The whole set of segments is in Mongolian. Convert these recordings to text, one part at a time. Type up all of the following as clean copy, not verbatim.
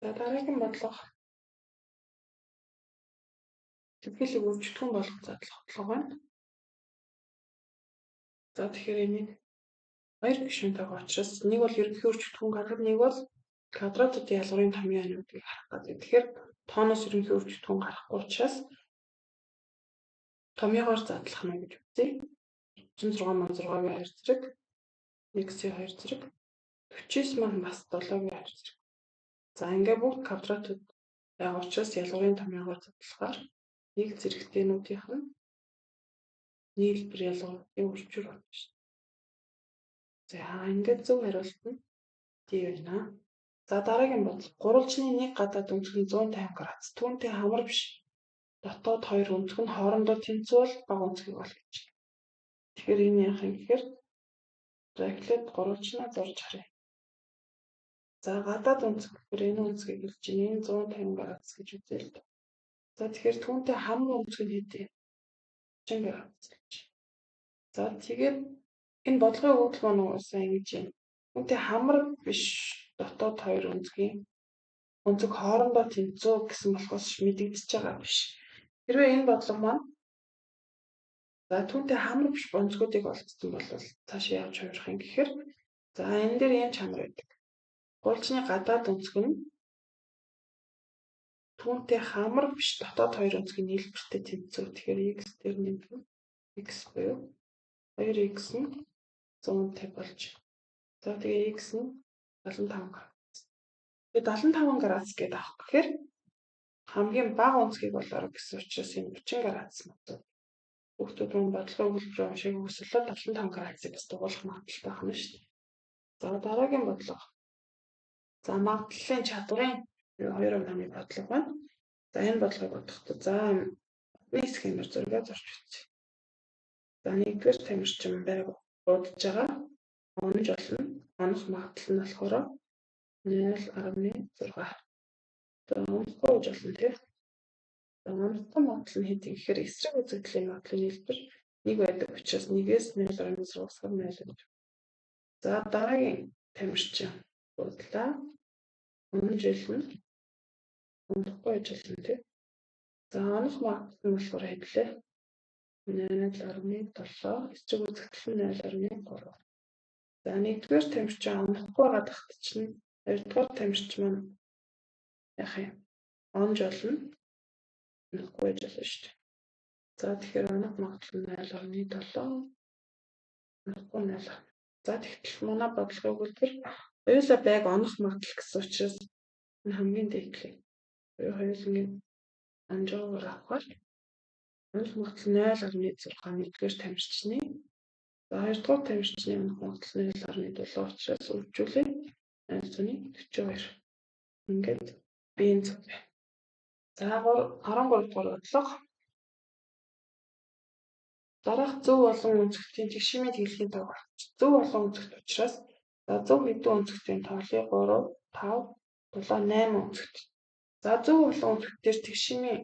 За дараагийн бодлого тэмдэглэлийг өргөжтгөн болгох бодлого байна. За тэгэхээр энийг хоёр гишүүнтэйгээ учраас нэг бол ерөнхий өргөжтгөн гаргал, нэг бол квадратуудын ялгарын томьёо ануудыг харах гэдэг. Тэгэхээр тооноос ерөнхий өргөжтгөн гарахгүй учраас томьёогоор задлах нь гэж үзье. 36,6-гийн 2 зэрэг, x-ийн 2 зэрэг, 49 маань бас 7-гийн 2 зэрэг. За ингээ бүгд квадратууд байгаа учраас ялгарын томьёогоор задлахаар нэг зэрэгтэйнүүдийнх нь нийлбэр ялгарын өрчмөр болно шүү дээ. За ингээд зөв хариулт нь D байна. За дараагийн бодлого. Гурвалжны нэг гадаад өнцөг нь 150 градус. Түүнтэй хамар биш. Дотоод хоёр өнцөг нь хоорондоо тэнцүү бол бага өнцгийг бол гэж. Тэгэхээр энэ яах юм гэхээр захилаад гурвалжнаа зурж харъя. За гадаад өнцөг гэхээр энэ өнцгийг хэлж чинь энэ 150 градус гэж үзье л дээ. За тэгэхээр түүнтэй хамар өнцөг нь хэд вэ? 30 градус гэж. За тэгээд энэ бодлогын өгөгдөл маань уусаа ингэж юм. Үүнтэй хамар биш дотоод хоёр өнцгийн өнцөг хоорондоо тэнцүү гэсэн болохоос мэдэгдэж байгаа биш. Хэрвээ энэ бодлого маань за түүнтэй хамар биш өнцгүүдийг олцсон бол цаашаа явж хувирах юм гэхээр за энэ дээр юм чанар байдаг. Гурвалжны гадаад өнцөг нь түүнтэй хамар биш дотоод хоёр өнцгийн нийлбэртэй тэнцүү. Тэгэхээр x дээр нэмэх нь x буюу 2x нь 150 болж. За тэгээ x нь 75 градус. Тэгээ 75 градус гэдэг авах гэхээр хамгийн бага өнцгийг болоорой гэсэн учраас энэ 30 градус мөн. Хүүхдүүд мөн бодлогын өгүүлбэрээ уншиг өсөлөө 75 градусыг бас дугуулах магадлалтай байх нь шүү дээ. За дараагийн бодлого. За магадлалын чадварын 2.1-ны бодлого байна. За энэ бодлогыг бодохдоо за нэг схемээр зургийг зорж үзье. За нэгдүгээр тамирчин байг удаж байгаа. Онож болно. Онох магадлал нь болохоор 0.6. За онохгүй гэж болно тийм. За онохгүй магадлал нь хэд гэхээр эсрэг үзэгдлийн магадлалын нийлбэр 1 байдаг учраас 1-ээс 0.6 усгаар 0 гэж. За дараагийн тамирчин бодлоо. Онож болно. Онохгүй гэж болно тийм. За онох магадлал нь болохоор хэд лээ? 0.7. Эсрэг үзэгдэл нь 0.3. За нэгдүгээр тамирчин онохгүй байгаа тахт чинь хоёрдугаар тамирчин маань яах юм? Онж болно. Онохгүй гэж болно шүү дээ. За тэгэхээр онох магадлал нь 0.7. Онохгүй 0. За тэгтэл манай бодлогын өгүүлбэр хоёулаа байг онох магадлал гэсэн учраас энэ хамгийн дээдлээ. Хоёулангийн онжоогоор авахаар онох магадлал 0.6 нэгдүгээр тамирчны. За хоёрдугаар тамирчны онох магадлал 0.7 учраас үржүүлээ 0.42. Ингээд биеийн зөв. За 13 дугаар бодлого. Дараах зөв болон өнцгтийн жигшимийн тэглэхийн тоо гарч. Зөв болон өнцгт учраас за зөв хэдэн өнцгтийн тоолыг 3, 5, 7, 8 өнцгт. За зөв болон өнцгтээр тэгшимийн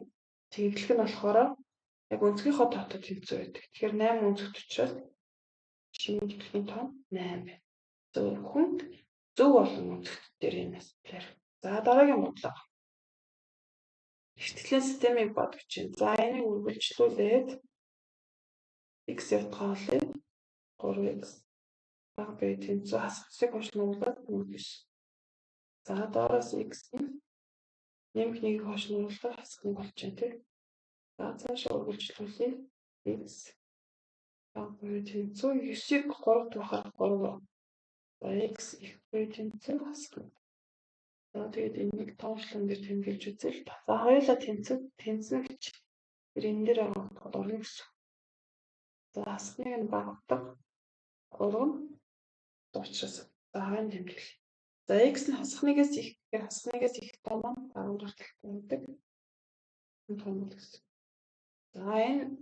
тэглэх нь болохоор яг өнцгийнхөө тоотой тэнцүү байдаг. Тэгэхээр 8 өнцгт учраас тэгшимийн тэглэхийн тоо 8 байна. Зөвхөн зөв болон өнцгт дээр энэ асуулаар. За дараагийн бодлого. Хичтглийн системийг бодож чинь. За энийг үргэлжлүүлээд x явуулъя. 3x бага бай тэнцүү хасагчийг хошнуулаад 1. За доороос x нь нэмэх нэг хошнуулаад хасах болж байна тийм. За цаашаа үргэлжлүүлье. x бага бай тэнцүү 9-ийг 3 дахаар 3. За x их бай тэнцүү хасах. За тэгээд энийг тоончлон дээр тэмдэглэж үзье л да. За хоёулаа тэнцэн гэж. Тэр энэ дээр орно гэсэн. За хасхныг нь багтдаг 3 учраас за хайн тэмдэглэе. За x нь хасхнаас их гэхээр хасхнаас их том агуулгаар талтай байдаг. Энэ том гэсэн. За энэ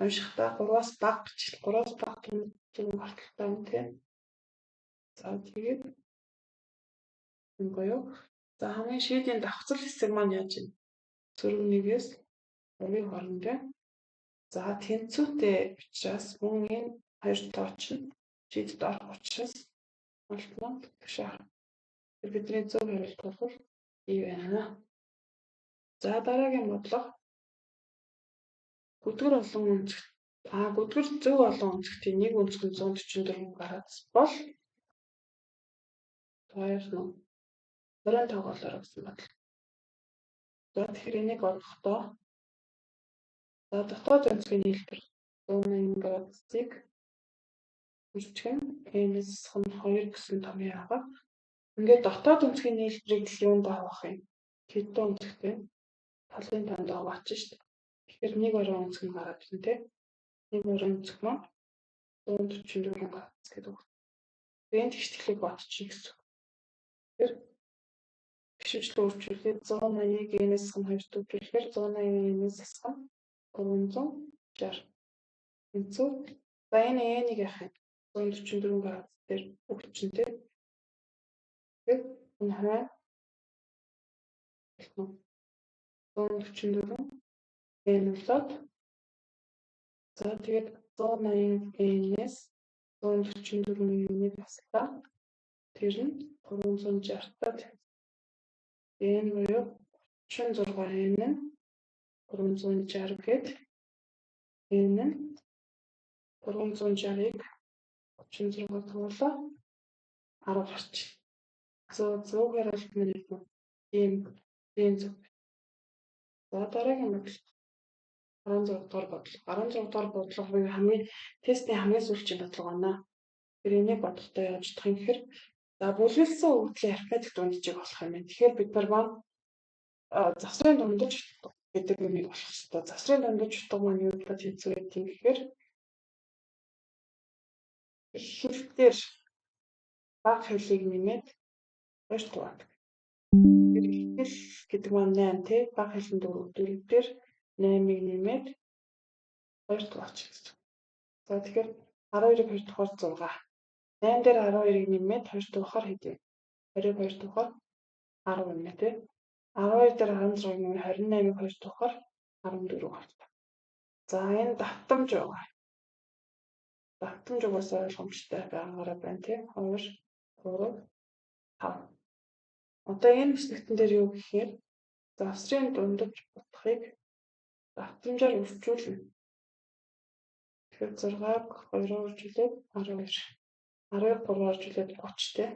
уншихтаа 3-аас бага гэж 3-аас бага том гаралтай юм тийм. За тэгээд энэ гоёо. За хамгийн шийдийн давхцал хэсэг маань яаж вэ? Сөрөг 1-ээс 3-ийн хооронд байна. За тэнцүүтэй учраас мөн энэ хоёр тоо чинь шийдэд орох учраас алтнаа тагшаа. Бидний зөв хариулт бол Iyi байна. За дараагийн бодлого гүдгэр олон өнцгт гүдгэр зөв олон өнцгтийн нэг өнцг нь 144 градус бол 25 болоор гэсэн бодлого. За тэгэхээр энийг бодохдоо дотоод өнцгийн нийлбэр 180 градусыг үржих нь n-с 2 гэсэн томьёо авах. Ингээд дотоод өнцгийн нийлбэрийг л юунд авах юм? Хэдэн өнцгтэй? Талын танд аваач шүү дээ. Тэгэхээр нэг орон өнцг нь гараад ирнэ тий. Нэг орон өнцг маань 144 градус гэдэг үг. Энд хичтгэлийг бодчих гэсэн. Тэгэхээр гişвчлэн үржүүлээд 180-ыг n-с 2 төвлөрөхээр 180 n-с 360. Энцүү. За энэ n-ийг яах юм? 144 градус дээр өгчин тий. Тэгэхээр энэ хаваа 144 n болоод за тэгээд 180 n-с 144 n-ийг баслаа. Тэр нь 360-тад n буюу 36 n нь 360 гээд n нь 360-ыг 36 туулаа 10 гарч. Зөвхөн хариулт минь ийм зөв. За дараагийн бодлого 16 дугаар бодлого. 16 дугаар бодлого буюу хамгийн тестийн хамгийн сүүлийн бодлого байна. Тэр энийг бодохтой яаж чадах юм гэхээр за бүлгэлсэн өгөгдлийн арифметик дундчийг болох юм байна. Тэгэхээр бид нар маань завсрын дундаж гэдэг юмыг болох хэрэгтэй. Завсрын дундаж утга маань юу гэдгийг хэлцүү гэдэг юм гэхээр хэлээр баг хэлийг нэмээд хоёр туваадаг. Хэл гэдэг маань 8 тий баг хэлэн дөрөвдөр 8-ыг нэмээд 2 туваач гэсэн. За тэгэхээр 12-ыг 2 дугаар 6. 8 дээр 12-ыг нэмээд 2 дугаар хэд вэ? 22 дугаар 10 юм тий. 12 дээр 16-ыг нэмээд 28-ыг 2 дугаар 14 гардаг. За энэ давтамж байгаа. Давтамж угаасаа ойлгомжтой байгаараа байна тий. 2 3 5. Одоо энэ бүслэгтэн дээр юу гэхээр завсрын дундаж утгыг давтамжаар үржүүлнэ. Тэгэхээр 6-г 2-оор үржүүлээд 12. 10-ыг 3-оор үржүүлээд 30 тий.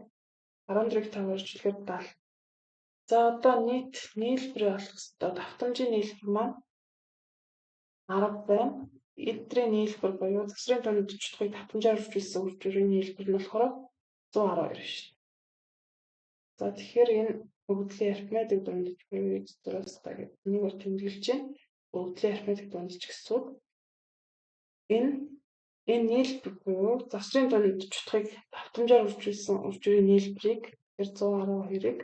14-г 5-оор үржүүлэхээр 70. За одоо нийт нийлбэр олох ёстой. Давтамжийн нийлбэр маань 10 байна. Эдрийн нийлбэр буюу завсрын дундаж утгыг давтамжаар үржүүлсэн үржүүрийн нийлбэр нь болохоор 112 шүү. За тэгэхээр энэ өгөгдлийн арифметик дундаж буюу x-аас гэдэг нэг бол тэмдэглэж байна. Өгөгдлийн арифметик дундаж гэсэн үг. Энэ нийлбэр буюу завсрын дундаж утгыг давтамжаар үржүүлсэн үржүүрийн нийлбэрийг 112-ыг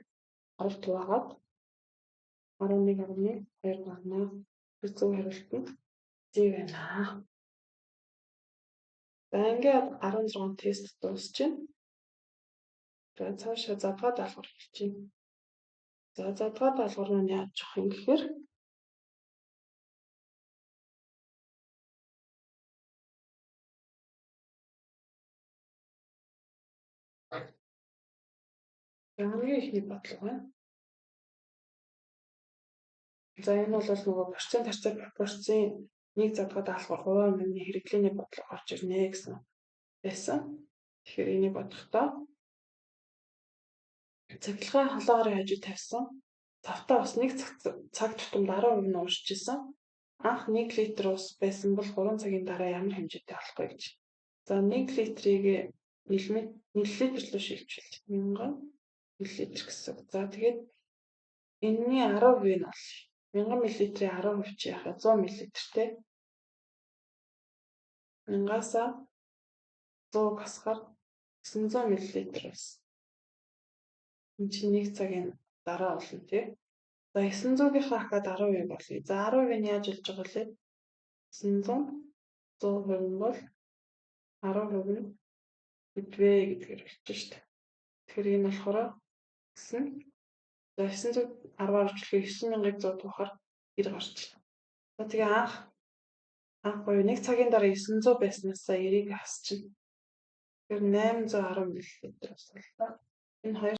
10 туваагаад 11.2 гарна. Зөв хариулт нь Z байна. За ингээд 16 тест дуусчихна. За цаашаа задгаа даалгавар хэлж байна. За задгаа даалгавар нь яаж авах юм гэхээр хамгийн ихний бодлого байна. За энэ бол нөгөө процент харьцаа пропорцийн нэг задгаа даалгавар 3% хэрэглээний бодлого орж ирнэ гэсэн байсан. Тэгэхээр энийг бодохдоо цахилгаан хологоорын хажууд тавьсан. Цавтаа бас нэг цаг тутамд 10% нь уурч исэн. Анх 1 литр ус байсан бол 3 цагийн дараа ямар хэмжээтэй болохгүй гэж. За 1 литрийг миллилитрлөө шилжүүл. 1000 мл гэсэн. За тэгээд энэний 10% нь бол 1000 мл-ийн 10% чи яхаа 100 мл-тэй. 1000-аас 100 басахаар 900 мл байсан. Энд чинь 1 цагийн дараа болно тий. За 900-ийнхаа хахад 10% болъё. За 10% нь яаж илж байгаа вэ? 900 100% бол 10% нь хэдвэ гэдгээр болчих шүү дээ. Тэгэхээр энэ болохоор 9. За 910-аар үржүүлэхээр 9100 туухаар 90 гарч байна. За тэгээ анх буюу 1 цагийн дараа 900 байснаасаа 90-ийг хасчихна. Тэгэхээр 810 мл боллоо. Энэ хоёр